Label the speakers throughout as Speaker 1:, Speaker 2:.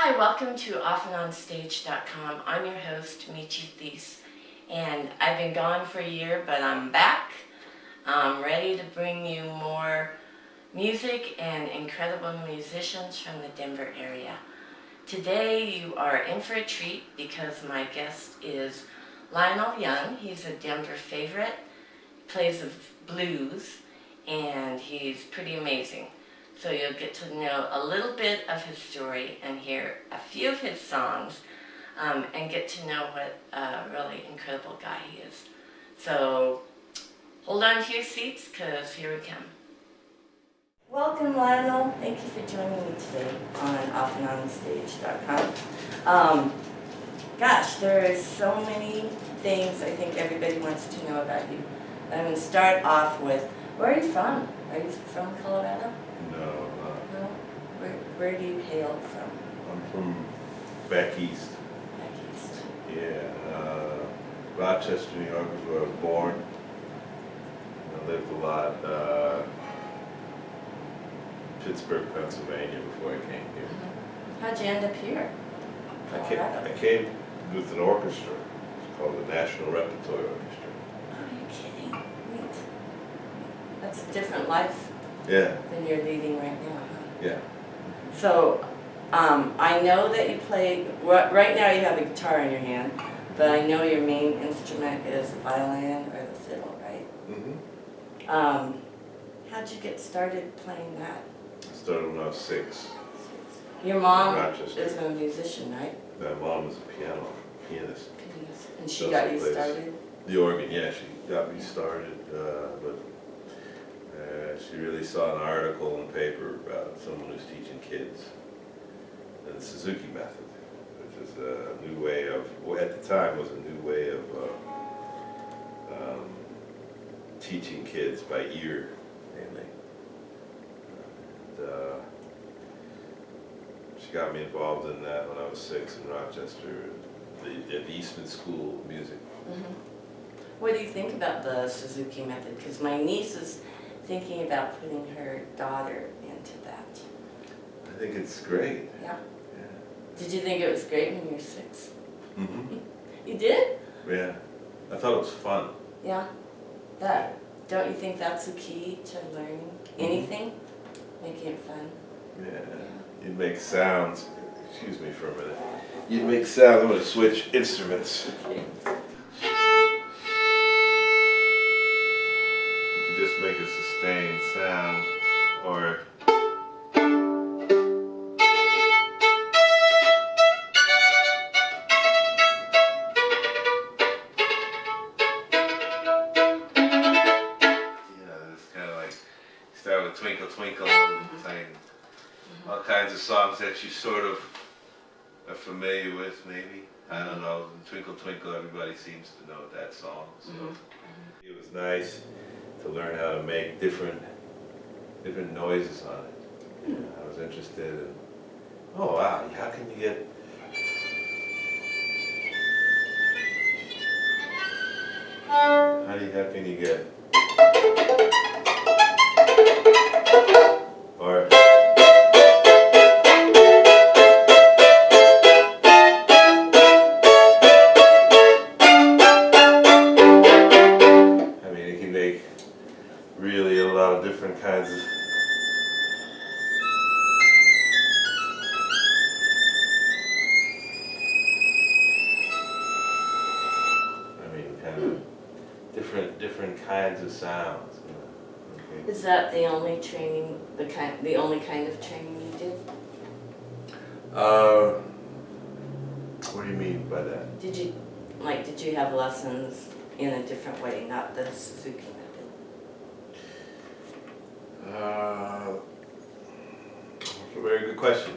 Speaker 1: Hi, welcome to OffAndOnStage.com. I'm your host, Michi Thies, and I've been gone for a year, but I'm back. I'm ready to bring you more music and incredible musicians from the Denver area. Today you are in for a treat because my guest is Lionel Young. He's a Denver favorite, plays the blues, and he's pretty amazing. So you'll get to know a little bit of his story and hear a few of his songs and get to know what a really incredible guy he is. So hold on to your seats because here we come. Welcome, Lionel. Thank you for joining me today on OffAndOnStage.com. Gosh, there are so many things I think everybody wants to know about you. I'm going to start off with, where are you from? Are you from Colorado?
Speaker 2: No.
Speaker 1: No? Where do you hail from?
Speaker 2: I'm from back east.
Speaker 1: Back east.
Speaker 2: Yeah, Rochester, New York is where I was born. I lived a lot. Pittsburgh, Pennsylvania before I came here.
Speaker 1: How'd you end up here?
Speaker 2: I came with an orchestra. It's called the National Repertory Orchestra.
Speaker 1: Oh, you're kidding. Neat. That's a different life
Speaker 2: Yeah,
Speaker 1: than you're leading right now, huh?
Speaker 2: yeah.
Speaker 1: So, I know that you play, right now you have a guitar in your hand, but I know your main instrument is the violin or the fiddle, right?
Speaker 2: Mm-hmm.
Speaker 1: How'd you get started playing that?
Speaker 2: I started when I was 6.
Speaker 1: Your mom
Speaker 2: Rochester.
Speaker 1: is a musician, right?
Speaker 2: My mom was a pianist.
Speaker 1: And she got you started?
Speaker 2: The organ, yeah, she got me started, but she really saw an article in the paper about someone who's teaching kids the Suzuki method, which is a new way of, well, at the time was a new way of teaching kids by ear, mainly. And, she got me involved in that when I was 6 in Rochester, at the Eastman School of Music.
Speaker 1: Mm-hmm. What do you think about the Suzuki method? Because my niece is thinking about putting her daughter into that.
Speaker 2: I think it's great.
Speaker 1: Yeah?
Speaker 2: Yeah.
Speaker 1: Did you think it was great when you were 6?
Speaker 2: Mm-hmm.
Speaker 1: You did?
Speaker 2: Yeah. I thought it was fun.
Speaker 1: Yeah? Don't you think that's the key to learning anything? Making it fun?
Speaker 2: Yeah. You'd make sounds. Excuse me for a minute. You'd make sounds. I'm going to switch instruments.
Speaker 1: Okay.
Speaker 2: You could just make a sustained sound, or it's kind of like start with Twinkle Twinkle, playing all kinds of songs that you sort of are familiar with, maybe. I don't know. Twinkle Twinkle, everybody seems to know that song. So it was nice to learn how to make different noises on it. I was interested in, oh wow, how can you get how can you get or it can make really a lot of different kinds of kind of different kinds of sounds. Okay.
Speaker 1: Is that the only training, the only kind of training you did?
Speaker 2: What do you mean by that?
Speaker 1: Did you have lessons in a different way, not the Suzuki method?
Speaker 2: That's a very good question.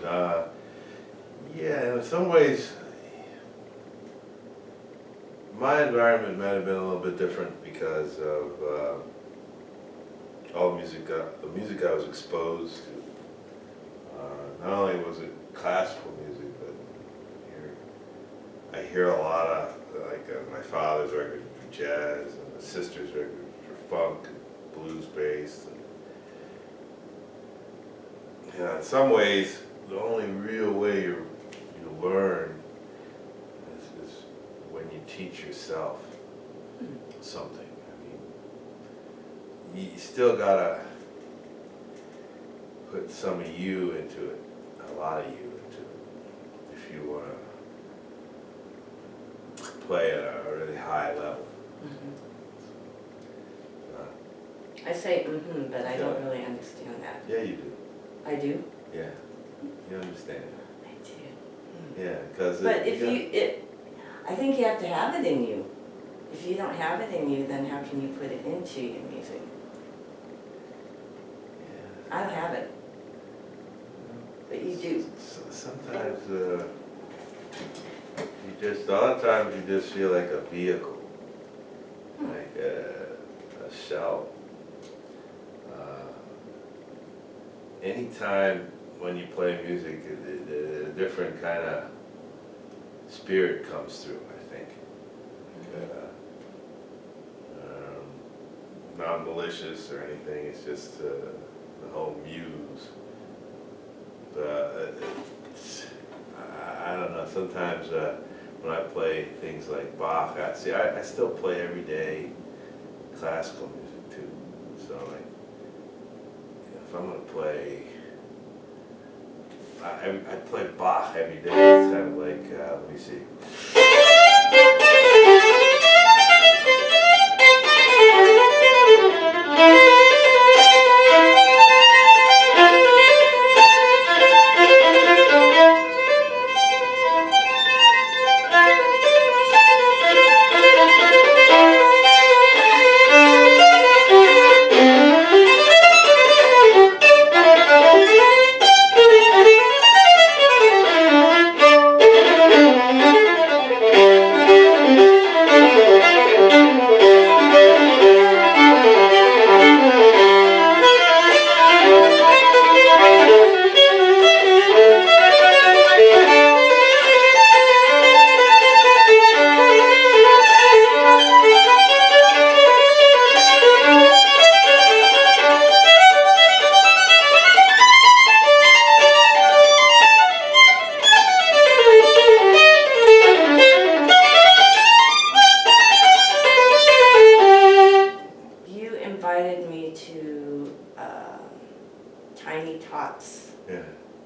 Speaker 2: Yeah, in some ways, my environment might have been a little bit different because of all the music I was exposed to. Not only was it classical music, but I hear a lot of, like my father's record for jazz and my sister's record for funk and blues based. And, in some ways, the only real way you're learn is when you teach yourself something. I mean, you still gotta put some of you into it, a lot of you into it, if you wanna play at a really high level.
Speaker 1: I say but I don't really understand that.
Speaker 2: Yeah, you do.
Speaker 1: I do?
Speaker 2: Yeah, you understand.
Speaker 1: I do.
Speaker 2: Yeah, because.
Speaker 1: But I think you have to have it in you. If you don't have it in you, then how can you put it into your music?
Speaker 2: Yeah.
Speaker 1: I don't have it. But you do.
Speaker 2: Sometimes a lot of times you just feel like a vehicle, like a shell. Anytime when you play music, a different kind of spirit comes through, I think. Not malicious or anything, it's just the whole muse. But I don't know, sometimes when I play things like Bach, I still play every day classical music too. So like, if I'm gonna play, I play Bach every day. It's kind of like, let me see.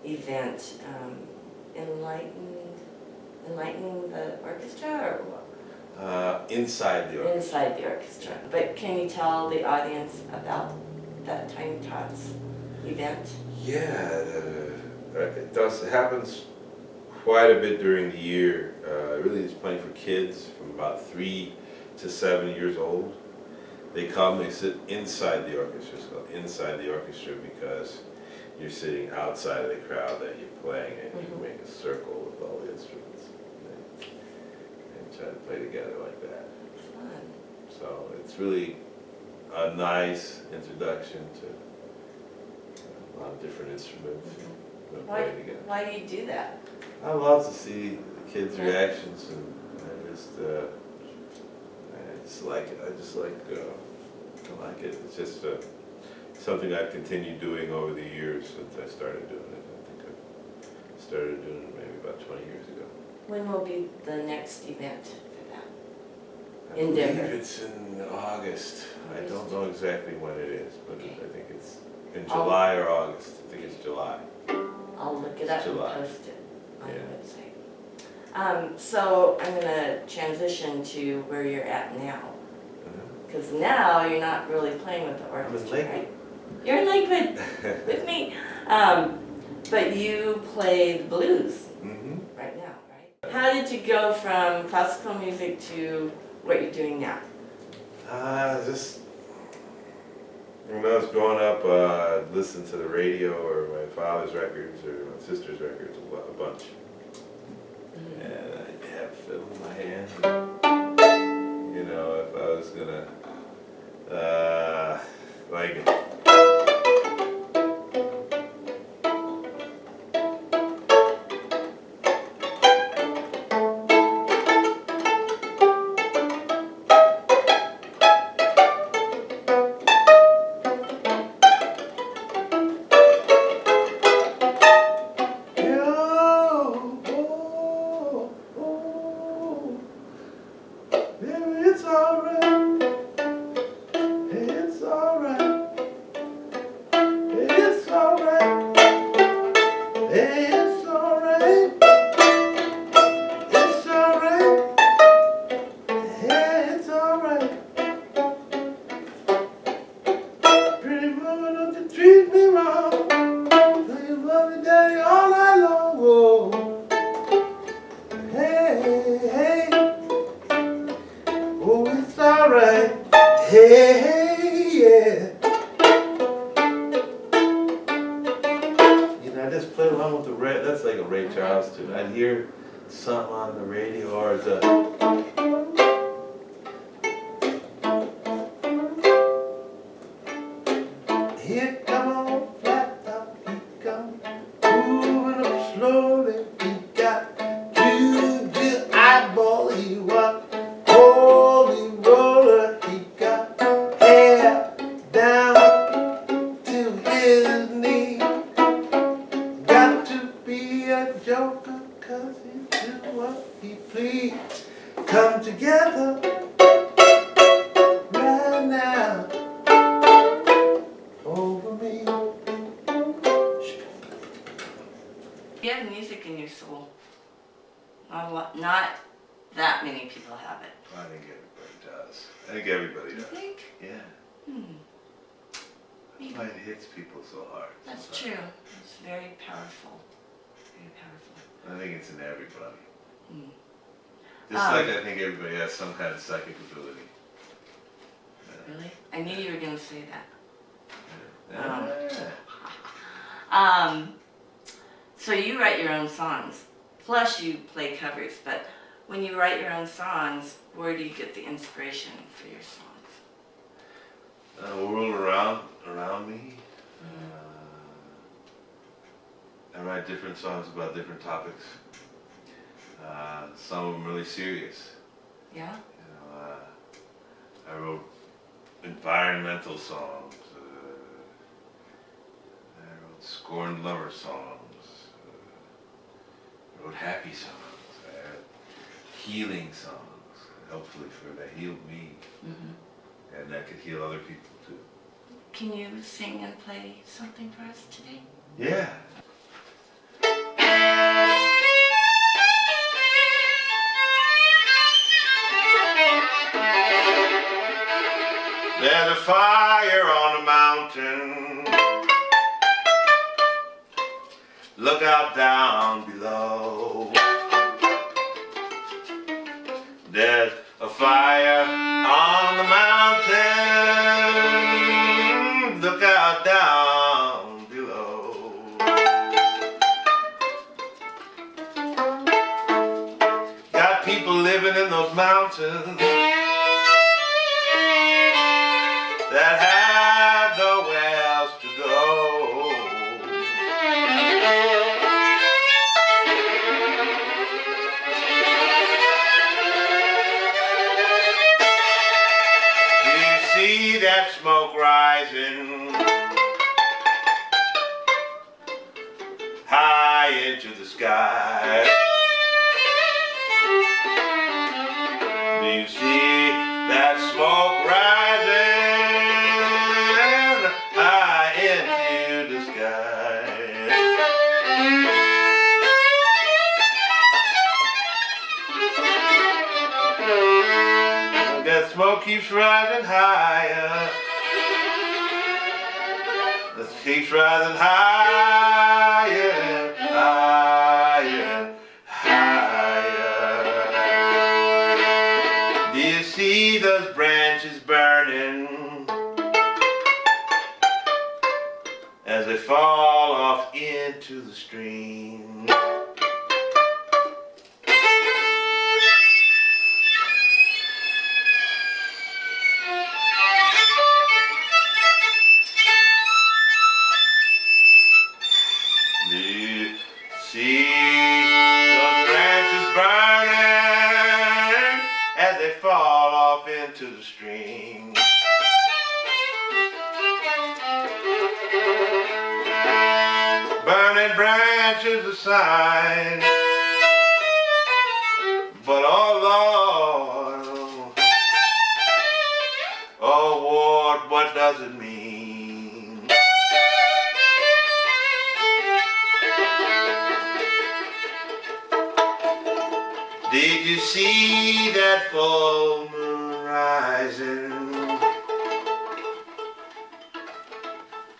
Speaker 2: Event, enlightening the orchestra, or what? Inside the orchestra.
Speaker 1: Inside the orchestra. But can you tell the audience about that Tiny Tots event?
Speaker 2: Yeah, it does. It happens quite a bit during the year. It really is playing for kids from about 3 to 7 years old. They come, they sit inside the orchestra. It's called inside the orchestra because you're sitting outside of the crowd that you're playing, and you make a circle with all the instruments and try to play together like that.
Speaker 1: Fun.
Speaker 2: So it's really a nice introduction to a lot of different instruments that play together.
Speaker 1: Why do you do that?
Speaker 2: I love to see the kids' reactions, and I just like it. I like it. It's just something I've continued doing over the years since I started doing it. I think I started doing it maybe about 20 years ago.
Speaker 1: When will be the next event for that?
Speaker 2: I believe it's in August. I don't know exactly when it is, but I think it's in July or August. I think it's July.
Speaker 1: I'll look it up and
Speaker 2: July.
Speaker 1: post it on the website. So I'm going to transition to where you're at now. Because now you're not really playing with the orchestra, right? You're in Lakewood with me. But you play the blues right now, right? How did you go from classical music to what you're doing now?
Speaker 2: Just when I was growing up, I'd listen to the radio or my father's records or my sister's records a bunch. And I'd have fiddle in my hand. You know, if I was gonna like. one with the Ray, that's like a Ray Charles too. I'd hear something on the radio or the here come on, flat top, he come, moving up slowly. He got two good eyeball, he was holy roller. He got hair down to his knee. Got to be a joker, 'cause he do what he please. Come together right now over me.
Speaker 1: You have music in your soul. Not that many people have it.
Speaker 2: I think everybody does. I think everybody
Speaker 1: You
Speaker 2: does.
Speaker 1: think?
Speaker 2: Yeah. That's why it hits people so hard.
Speaker 1: That's
Speaker 2: sometimes.
Speaker 1: true. It's very powerful. Very powerful.
Speaker 2: I think it's in everybody.
Speaker 1: Mm.
Speaker 2: Just like I think everybody has some kind of psychic ability.
Speaker 1: Really? I knew you were going to say that.
Speaker 2: Yeah.
Speaker 1: So you write your own songs, plus you play covers, but when you write your own songs, where do you get the inspiration for your songs?
Speaker 2: World around me. I write different songs about different topics. Some of them really serious.
Speaker 1: Yeah?
Speaker 2: I wrote environmental songs. I wrote scorned lover songs. I wrote happy songs. I had healing songs. Hopefully that healed me. And that could heal other people too.
Speaker 1: Can you sing and play something for us today?
Speaker 2: Yeah. There's a fire on the mountain. Look out down below. There's a fire on the mountain. Look out down below. Got people living in those mountains that have nowhere else to go. Do you see that smoke rising high into the sky? Do you see that smoke rising high into the sky? That smoke keeps rising higher. That keeps rising higher, higher, higher. Do you see those branches burning as they fall off into the stream? Do you see those branches burning as they fall off into the stream? Burning branches aside, but oh Lord, oh Lord, what does it mean? Did you see that full moon rising?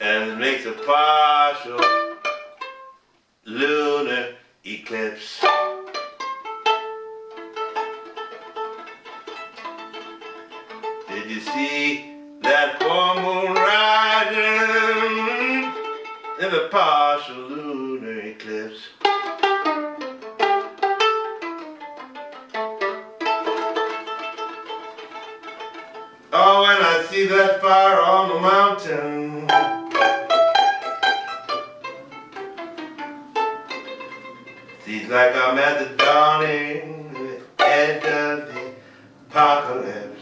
Speaker 2: And it makes a partial lunar eclipse. Did you see that full moon rising in the partial lunar eclipse? lives. Oh, when I see that fire on the mountain, seems like I'm at the dawning, the edge of the apocalypse.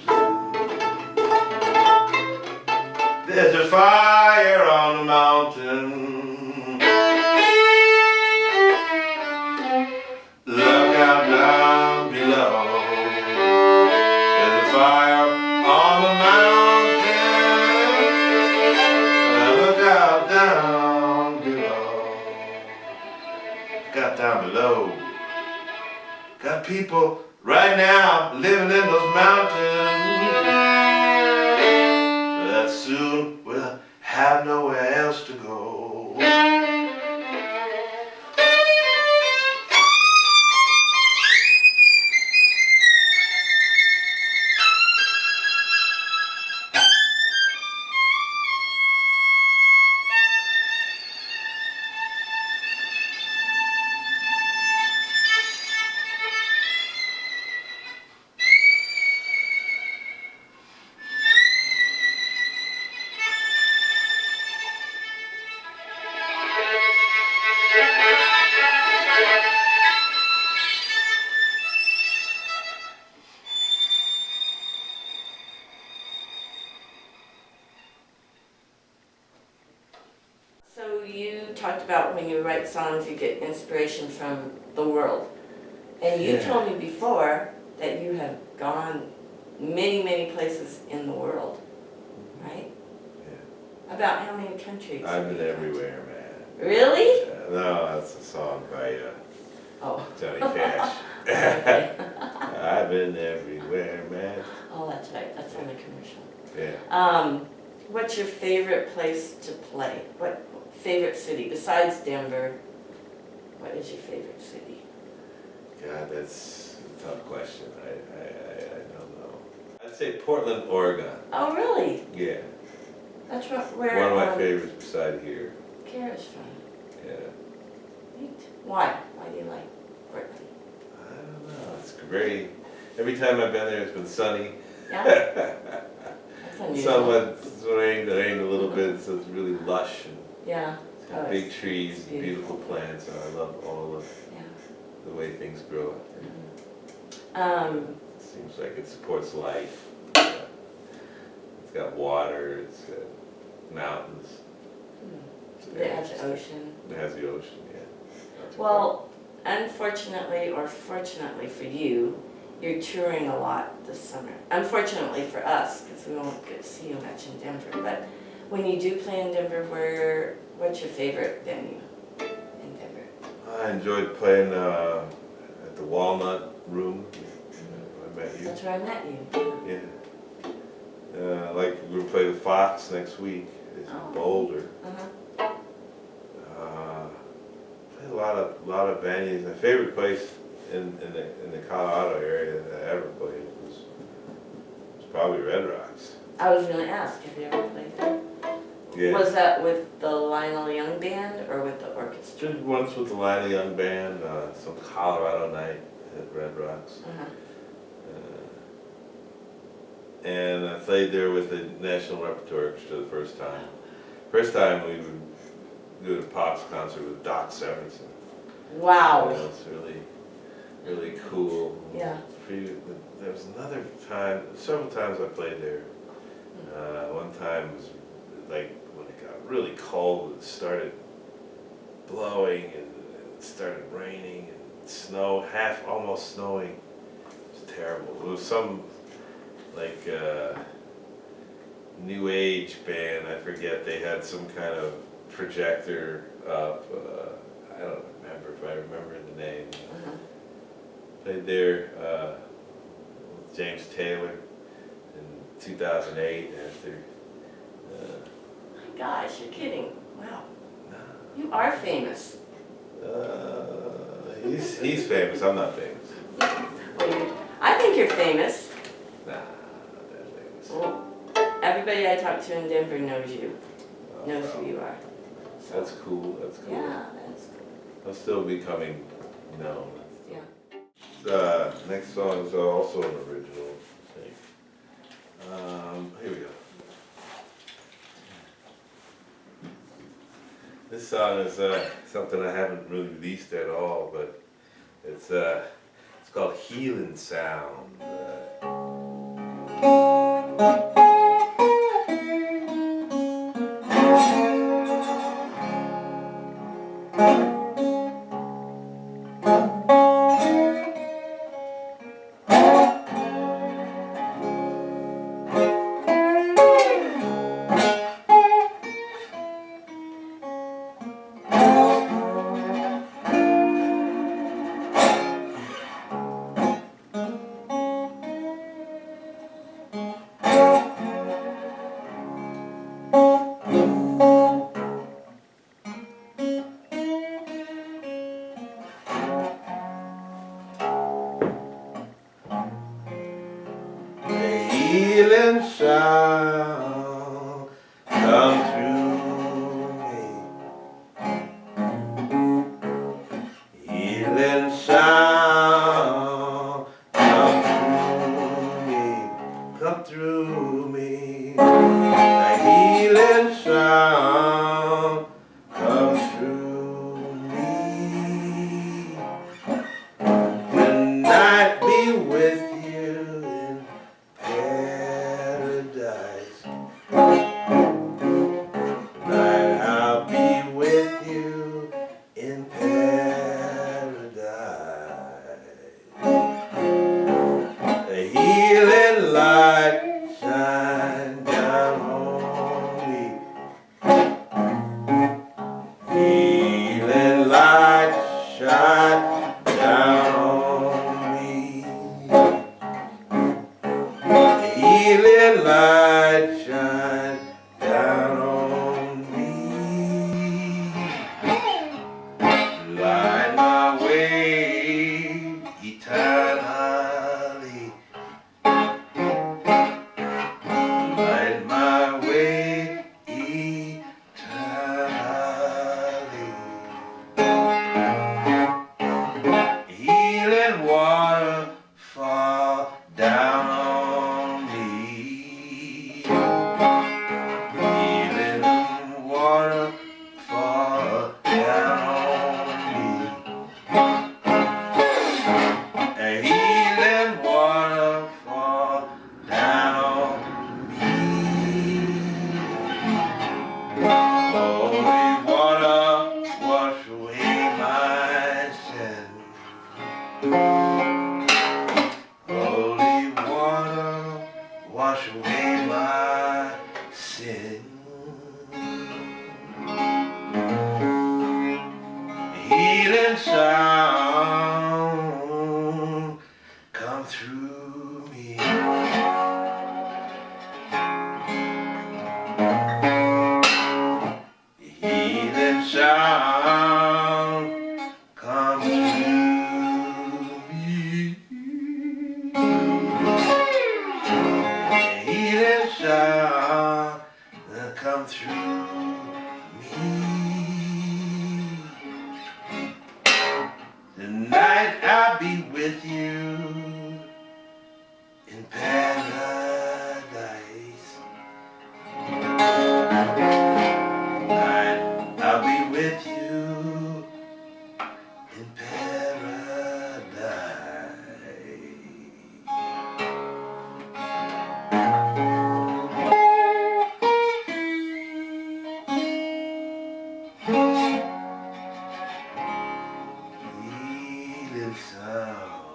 Speaker 2: There's a fire on the mountain. Look out down below. There's a fire on the mountain. Look out down below. Look out down below. Got people right now living in those mountains that soon will have nowhere else to go.
Speaker 1: So you talked about when you write songs, you get inspiration from the world. And you told me before that you have gone many, many places in the world, right?
Speaker 2: Yeah.
Speaker 1: About how many countries?
Speaker 2: I've been everywhere, man.
Speaker 1: Really?
Speaker 2: No, that's a song by
Speaker 1: Oh.
Speaker 2: Johnny Cash.
Speaker 1: Okay.
Speaker 2: I've been everywhere, man.
Speaker 1: Oh, that's right. That's on the commercial.
Speaker 2: Yeah.
Speaker 1: What's your favorite place to play? What favorite city besides Denver? What is your favorite city?
Speaker 2: God, that's a tough question. I don't know. I'd say Portland, Oregon.
Speaker 1: Oh, really?
Speaker 2: Yeah.
Speaker 1: That's where
Speaker 2: One of my favorites beside here.
Speaker 1: Kara's from.
Speaker 2: Yeah.
Speaker 1: Neat. Why? Why do you like Portland?
Speaker 2: I don't know. It's great. Every time I've been there, it's been sunny.
Speaker 1: Yeah? That's unusual.
Speaker 2: Somewhat rained a little bit, so it's really lush and
Speaker 1: Yeah.
Speaker 2: it's got
Speaker 1: Oh,
Speaker 2: big
Speaker 1: it's
Speaker 2: trees, and
Speaker 1: beautiful.
Speaker 2: beautiful plants, and I love all of
Speaker 1: Yeah.
Speaker 2: the way things grow up there. It seems like it supports life. Yeah. It's got water, it's got mountains.
Speaker 1: It has the ocean.
Speaker 2: It has the ocean, yeah. Not too
Speaker 1: Well, unfortunately or fortunately for you, you're touring a lot this summer. Unfortunately for us, because we won't get to see you much in Denver. But when you do play in Denver, what's your favorite venue in Denver?
Speaker 2: far. I enjoyed playing at the Walnut Room. I met you.
Speaker 1: That's where I met you.
Speaker 2: Yeah. Like we'll play the Fox next week. It's in Boulder.
Speaker 1: Uh-huh.
Speaker 2: Played a lot of venues. My favorite place in the Colorado area that I ever played was probably Red Rocks.
Speaker 1: I was going to ask, have you ever played there?
Speaker 2: Yeah.
Speaker 1: Was that with the Lionel Young Band or with the orchestra?
Speaker 2: Just once with the Lionel Young Band, some Colorado night at Red Rocks.
Speaker 1: Uh-huh.
Speaker 2: And I played there with the National Repertory Orchestra the first time. First time we would do a Pops concert with Doc Severinsen.
Speaker 1: Wow.
Speaker 2: It was really cool.
Speaker 1: Yeah.
Speaker 2: There was another time, several times I played there. One time was like when it got really cold, it started blowing and it started raining and snow, almost snowing. It was terrible. It was some like new age band, I forget, they had some kind of projector up, I don't remember if I remember the name.
Speaker 1: Uh-huh.
Speaker 2: Played there with James Taylor in 2008 after.
Speaker 1: My gosh, you're kidding. Wow. You are famous.
Speaker 2: He's famous, I'm not famous.
Speaker 1: Well, I think you're famous.
Speaker 2: Nah, not that famous.
Speaker 1: Well, everybody I talk to in Denver knows you,
Speaker 2: Oh,
Speaker 1: knows
Speaker 2: well,
Speaker 1: who you are. So,
Speaker 2: That's cool, that's cool.
Speaker 1: yeah, that's cool.
Speaker 2: I'm still becoming known.
Speaker 1: Yeah.
Speaker 2: Next song is also an original, I think. Here we go. This song is something I haven't really released at all, but it's called Healing Sound. Healing sound come through me. Healing sound come through me. Come through me. The healing sound come through me. Tonight be with you in paradise. Tonight I'll be with you in paradise. The healing light shine down on me. Healing light shine down on me. Healing light shine down on me. Light my way eternally. Light my way eternally. Healing water fall down on me. Healing water fall down on me. Healing water fall down on me. Holy water wash away my sin. Holy water wash away my sin. Healing sound come through me. Healing sound come through me. Healing sound come through me. Tonight I'll be with you in paradise. Tonight I'll be with you in Healing sound.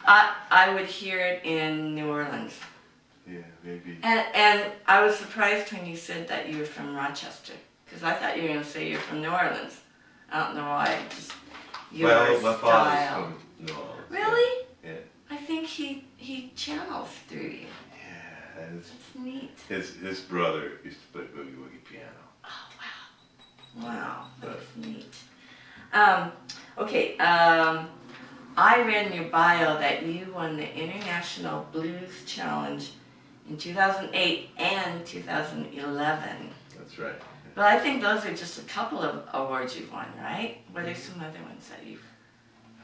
Speaker 1: I would hear it in New Orleans.
Speaker 2: Yeah, maybe.
Speaker 1: And I was surprised when you said that you were from Rochester, because I thought you were going to say you're from New Orleans. I don't know why. Just your
Speaker 2: Well, my father's
Speaker 1: style.
Speaker 2: from New Orleans.
Speaker 1: Really?
Speaker 2: Yeah.
Speaker 1: I think he channels through you.
Speaker 2: Yeah, and
Speaker 1: That's neat.
Speaker 2: his brother used to play boogie woogie piano.
Speaker 1: Oh wow. Wow, that's neat. Okay. I read in your bio that you won the International Blues Challenge in 2008 and 2011.
Speaker 2: That's right.
Speaker 1: But I think those are just a couple of awards you've won, right? What are some other ones that you've...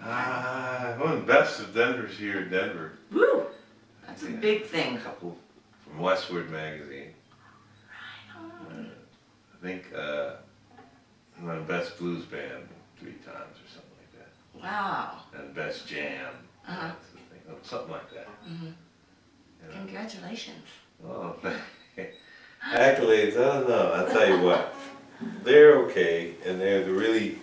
Speaker 2: I won Best of Denver's here in Denver.
Speaker 1: Woo! That's a big thing.
Speaker 2: A couple from Westward Magazine.
Speaker 1: Right on.
Speaker 2: I think my Best Blues Band 3 times or something like that.
Speaker 1: Wow.
Speaker 2: And Best Jam.
Speaker 1: Uh-huh.
Speaker 2: Something like that.
Speaker 1: Mm-hmm.
Speaker 2: You know?
Speaker 1: Congratulations.
Speaker 2: Oh, accolades, I don't know. I'll tell you what. They're okay, and they're really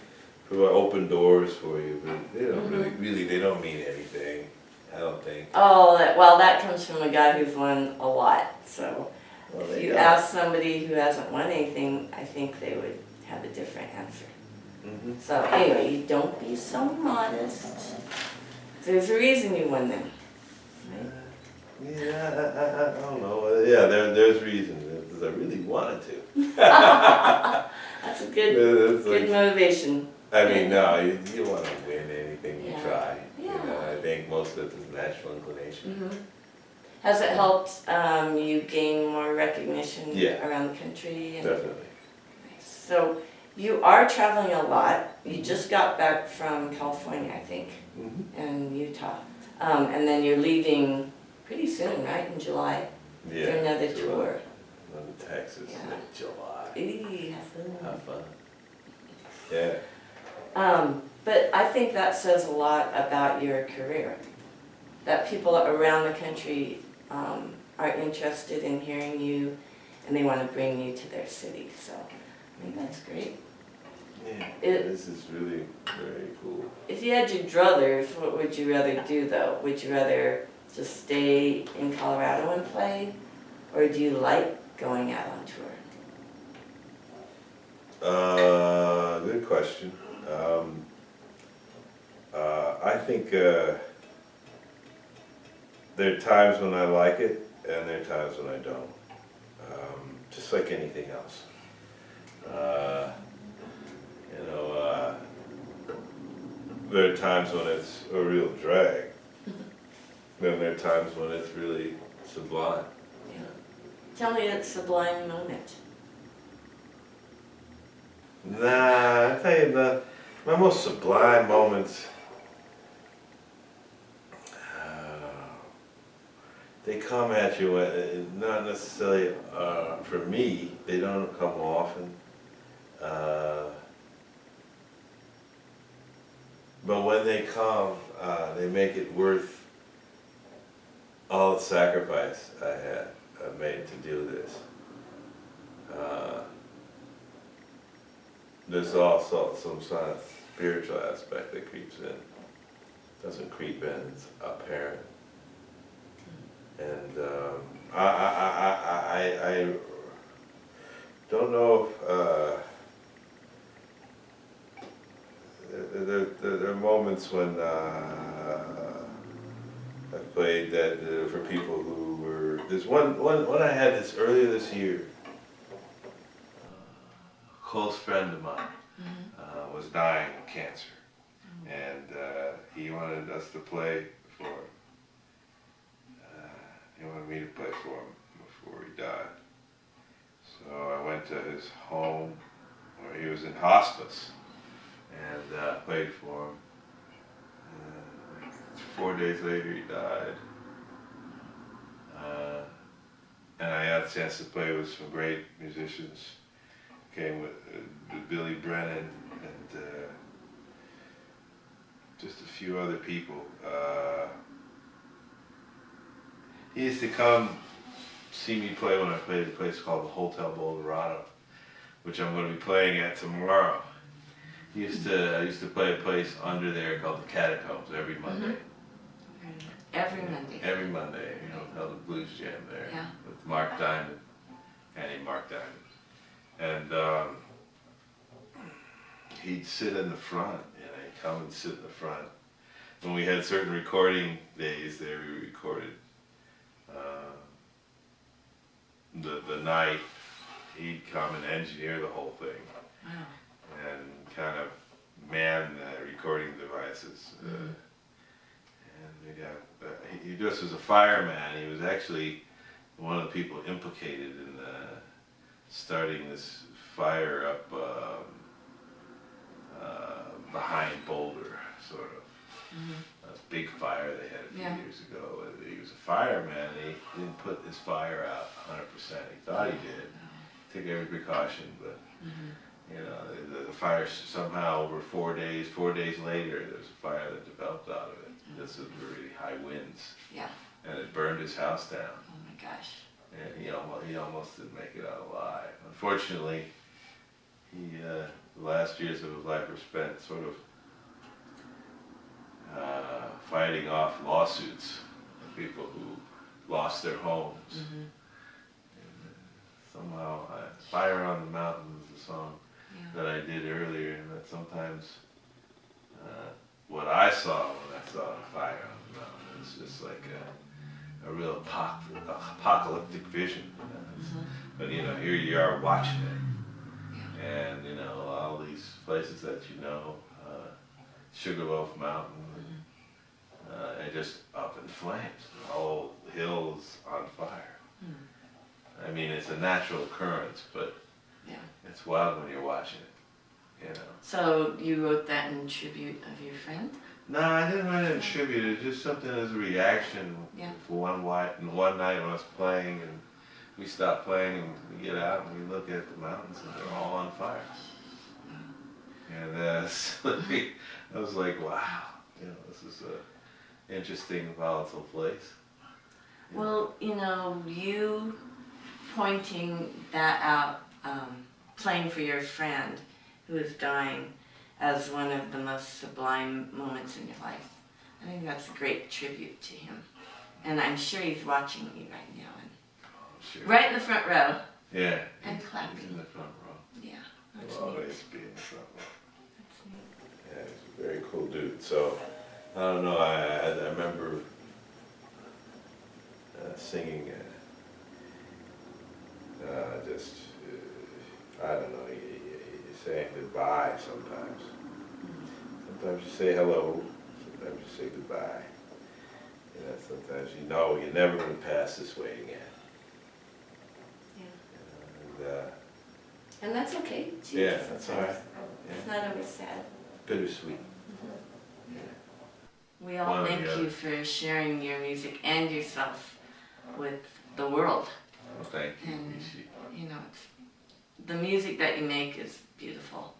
Speaker 2: open doors for you, but they don't really, they don't mean anything. I don't think.
Speaker 1: Oh, that comes from a guy who's won a lot. So
Speaker 2: Well,
Speaker 1: if
Speaker 2: they
Speaker 1: you
Speaker 2: don't.
Speaker 1: ask somebody who hasn't won anything, I think they would have a different answer.
Speaker 2: Mhm.
Speaker 1: So anyway, you don't be so modest. There's a reason you won them. Right?
Speaker 2: Yeah, I don't know. Yeah, there's reasons. Because I really wanted to.
Speaker 1: That's a good
Speaker 2: It's
Speaker 1: good
Speaker 2: like,
Speaker 1: motivation.
Speaker 2: I mean, no, you want to win anything you
Speaker 1: Yeah.
Speaker 2: try.
Speaker 1: Yeah.
Speaker 2: You know, I think most of it is natural inclination.
Speaker 1: Mm-hmm. Has it helped you gain more recognition
Speaker 2: Yeah.
Speaker 1: around the country? And
Speaker 2: Definitely.
Speaker 1: so you are traveling a lot. You just got back from California, I think,
Speaker 2: Mm-hmm.
Speaker 1: and Utah. And then you're leaving pretty soon, right, in July,
Speaker 2: Yeah.
Speaker 1: for another
Speaker 2: July.
Speaker 1: tour.
Speaker 2: Another Texas
Speaker 1: Yeah.
Speaker 2: in July.
Speaker 1: Eee, have fun.
Speaker 2: Have fun. Yeah.
Speaker 1: But I think that says a lot about your career. That people around the country are interested in hearing you and they want to bring you to their city. So I think that's great.
Speaker 2: Yeah.
Speaker 1: It-
Speaker 2: This is really very cool.
Speaker 1: If you had your druthers, what would you rather do though? Would you rather just stay in Colorado and play? Or do you like going out on tour?
Speaker 2: Good question. I think there are times when I like it, and there are times when I don't. Just like anything else. There are times when it's a real drag. Then there are times when it's really sublime.
Speaker 1: Yeah. Tell me that sublime moment.
Speaker 2: Nah, I tell you, my most sublime moments, they come at you, not necessarily, for me, they don't come often. But when they come, they make it worth all the sacrifice I made to do this. There's also some sort of spiritual aspect that creeps in. Doesn't creep in, it's apparent. And I don't know if there are moments when I played that for people who were. There's one I had this earlier this year. A close friend of mine was dying of cancer, and he wanted us to play for. He wanted me to play for him before he died. So I went to his home where he was in hospice and played for him. 4 days later he died. And I had a chance to play with some great musicians. Came with Billy Brennan and just a few other people. He used to come see me play when I played at a place called the Hotel Boulderado, which I'm going to be playing at tomorrow. I used to play a place under there called the Catacombs every Monday.
Speaker 1: Every Monday.
Speaker 2: Every Monday, you know, held a blues jam there.
Speaker 1: Yeah.
Speaker 2: With Mark Diamond, Mark Diamond. And he'd sit in the front, and I'd come and sit in the front. When we had certain recording days there, we recorded the night. He'd come and engineer the whole thing.
Speaker 1: Wow.
Speaker 2: And kind of man the recording devices. And we got, he just was a fireman. He was actually one of the people implicated in starting this fire up behind Boulder, sort of. A big fire they had a few years ago. He was a fireman. He didn't put his fire out 100%. He thought he did. Took every precaution, but you know, the fire somehow over 4 days. 4 days later, there's a fire that developed out of it. This was really high winds.
Speaker 1: Yeah.
Speaker 2: And it burned his house down.
Speaker 1: Oh my gosh.
Speaker 2: And he almost didn't make it out alive. Unfortunately, the last years of his life were spent sort of fighting off lawsuits of people who lost their homes. And somehow, Fire on the Mountain is a song that I did earlier, and that sometimes what I saw when I saw the fire on the mountain is just like a real apocalyptic vision. But you know, here you are watching it, and you know, all these places that you know, Sugarloaf Mountain, and just up in flames. The whole hill's on fire. I mean, it's a natural occurrence, but it's wild when you're watching it, you know.
Speaker 1: So you wrote that in tribute of your friend?
Speaker 2: No, I didn't write it in tribute. It was just something as a reaction for one night when I was playing, and we stopped playing and we get out and we look at the mountains and they're all on fire. And so I was like, wow, you know, this is a interesting, volatile place.
Speaker 1: Well, you know, you pointing that out, playing for your friend who is dying as one of the most sublime moments in your life. I think that's a great tribute to him. And I'm sure he's watching you right now. And right in the front row.
Speaker 2: Yeah.
Speaker 1: And clapping.
Speaker 2: He's in the front row.
Speaker 1: Yeah. That's
Speaker 2: He'll
Speaker 1: neat.
Speaker 2: always be in the front row.
Speaker 1: That's neat.
Speaker 2: Yeah, he's a very cool dude. So, I don't know, I remember singing I don't know, saying goodbye sometimes. Sometimes you say hello, sometimes you say goodbye. You know, sometimes you know you're never going to pass this way again.
Speaker 1: Yeah. And that's okay too.
Speaker 2: Yeah, that's all right.
Speaker 1: It's not always sad.
Speaker 2: Bittersweet.
Speaker 1: We all thank you for sharing your music and yourself with the world.
Speaker 2: Well, thank you,
Speaker 1: And,
Speaker 2: Michi.
Speaker 1: you know, the music that you make is beautiful.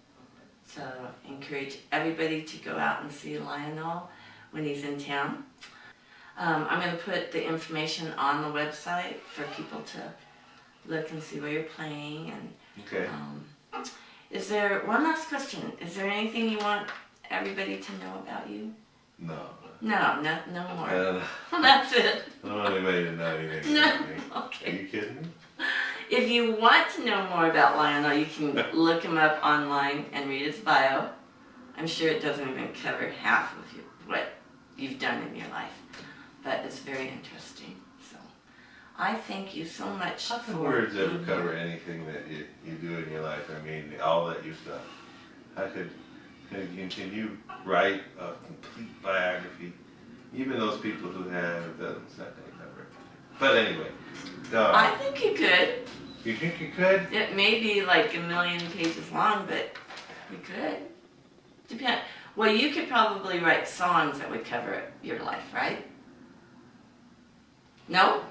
Speaker 1: So encourage everybody to go out and see Lionel when he's in town. I'm going to put the information on the website for people to look and see where you're playing. And
Speaker 2: Okay.
Speaker 1: is there one last question? Is there anything you want everybody to know about you?
Speaker 2: No.
Speaker 1: No more.
Speaker 2: I don't know.
Speaker 1: That's it.
Speaker 2: I don't want anybody to know anything
Speaker 1: No,
Speaker 2: about me.
Speaker 1: okay.
Speaker 2: Are you kidding me?
Speaker 1: If you want to know more about Lionel, you can look him up online and read his bio. I'm sure it doesn't even cover half of what you've done in your life, but it's very interesting. So I thank you so much
Speaker 2: How can
Speaker 1: for
Speaker 2: words ever
Speaker 1: being
Speaker 2: cover
Speaker 1: here.
Speaker 2: anything that you do in your life? I mean, all that you've done. Can you write a complete biography? Even those people who have, it's not going to cover it. But anyway.
Speaker 1: I think you could.
Speaker 2: You think you could?
Speaker 1: It may be like 1,000,000 pages long, but you could. Depend. Well, you could probably write songs that would cover your life, right? No?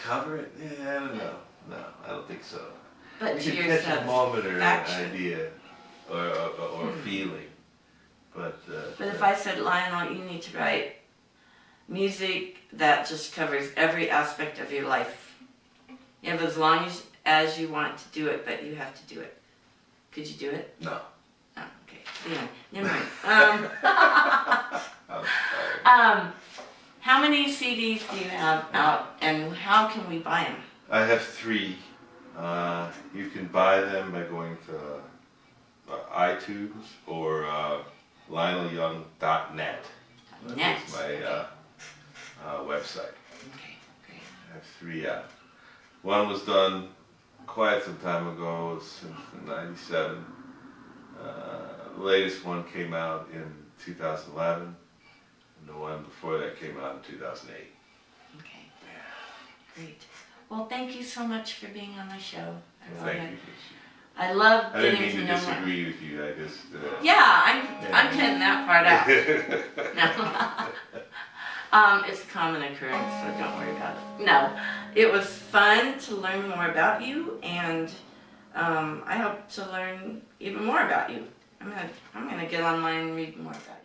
Speaker 2: Cover it? Yeah, I don't know. No, I don't think so.
Speaker 1: But
Speaker 2: You
Speaker 1: to
Speaker 2: could
Speaker 1: your
Speaker 2: catch a moment or an
Speaker 1: satisfaction.
Speaker 2: idea or a feeling. But
Speaker 1: But if I said, Lionel, you need to write music that just covers every aspect of your life. You have as long as you want to do it, but you have to do it. Could you do it?
Speaker 2: No.
Speaker 1: Oh, okay. Yeah. Never mind.
Speaker 2: I'm sorry.
Speaker 1: How many CDs do you have out, and how can we buy them?
Speaker 2: I have 3. You can buy them by going to iTunes or LionelYoung.net.
Speaker 1: Net.
Speaker 2: That's my website.
Speaker 1: Okay, great.
Speaker 2: I have 3 out. One was done quite some time ago, since '97. The latest one came out in 2011, and the one before that came out in 2008.
Speaker 1: Okay, great. Well, thank you so much for being on the show.
Speaker 2: Thank you.
Speaker 1: I love
Speaker 2: I didn't
Speaker 1: getting
Speaker 2: mean
Speaker 1: to
Speaker 2: to
Speaker 1: know more.
Speaker 2: disagree with you. I just.
Speaker 1: Yeah, I'm cutting that part out. No. It's a common occurrence, so don't worry about it. No, it was fun to learn more about you, and I hope to learn even more about you. I'm gonna get online and read more about you.